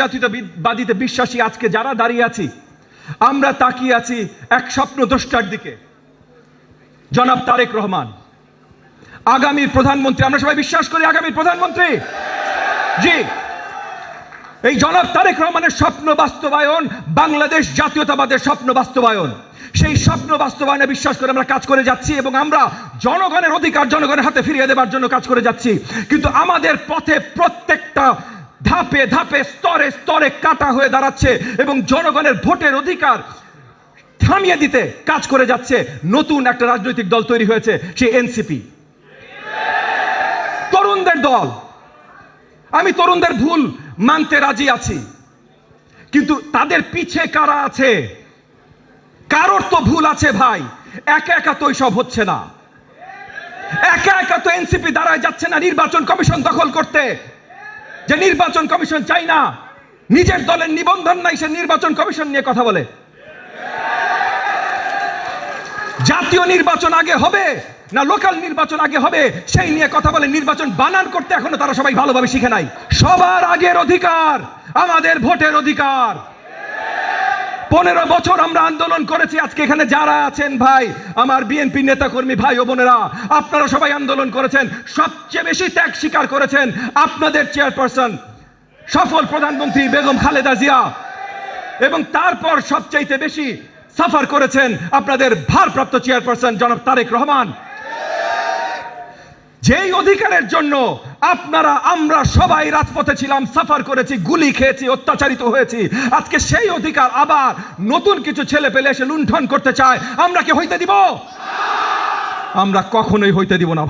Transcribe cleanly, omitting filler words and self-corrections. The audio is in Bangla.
জাতীয়তাবাদীতে বিশ্বাসী আজকে যারা দাঁড়িয়ে আছি, আমরা তাকিয়ে আছি এক স্বপ্নদ্রষ্টার দিকে, জনাব তারেক রহমান, আগামীর প্রধানমন্ত্রী। আমরা সবাই বিশ্বাস করি আগামীর প্রধানমন্ত্রী, জি, এই জনাব তারেক রহমানের স্বপ্ন বাস্তবায়ন, বাংলাদেশ জাতীয়তাবাদের স্বপ্ন বাস্তবায়ন। সেই স্বপ্ন বাস্তবায়নে বিশ্বাস করে আমরা কাজ করে যাচ্ছি এবং আমরা জনগণের অধিকার জনগণের হাতে ফিরিয়ে দেওয়ার জন্য কাজ করে যাচ্ছি। কিন্তু আমাদের পথে প্রত্যেকটা ধাপে ধাপে স্তরে স্তরে কাটা হয়ে দাঁড়াচ্ছে এবং জনগণের ভোটের অধিকার থামিয়ে দিতে কাজ করে যাচ্ছে নতুন একটা রাজনৈতিক দল তৈরি হয়েছে, সেই এনসিপি, তরুণদের দল। আমি তরুণদের ভুল মানতে রাজি আছি, কিন্তু তাদের পিছে কারা আছে? কারোর তো ভুল আছে ভাই, একা একা তো সব হচ্ছে না, একা একা তো এনসিপি দাঁড়ায় যাচ্ছে না নির্বাচন কমিশন দখল করতে। যে নির্বাচন কমিশন চাই না, নিজের দলের নিবন্ধন নাই, সে নির্বাচন কমিশন নিয়ে কথা বলে। জাতীয় নির্বাচন আগে হবে না লোকাল নির্বাচন আগে হবে সেই নিয়ে কথা বলে। নির্বাচন বানান করতে এখনো তারা সবাই ভালোভাবে শিখে নাই। সবার আগের অধিকার আমাদের ভোটের অধিকার। 15 বছর আমরা আন্দোলন করেছি। আজকে এখানে যারা আছেন ভাই, আমার বিএনপি নেতাকর্মী ভাই ও বোনেরা, আপনারা সবাই আন্দোলন করেছেন, সবচেয়ে বেশি ত্যাগ স্বীকার করেছেন আপনাদের চেয়ারপারসন সফল প্রধানমন্ত্রী বেগম খালেদা জিয়া, এবং তারপর সবচাইতে বেশি সাফার করেছেন আপনাদের ভারপ্রাপ্ত চেয়ারপারসন জনাব তারেক রহমান। যেই অধিকারের জন্য আপনারা আমরা সবাই রাজপথে ছিলাম, সাফার করেছি, গুলি খেয়েছি, অত্যাচারিত হয়েছি, আজকে সেই অধিকার আবার নতুন কিছু ছেলে পেলে এসে লুণ্ঠন করতে চায়। আমরা কি হইতে দিব? আমরা কখনোই হইতে দিব না।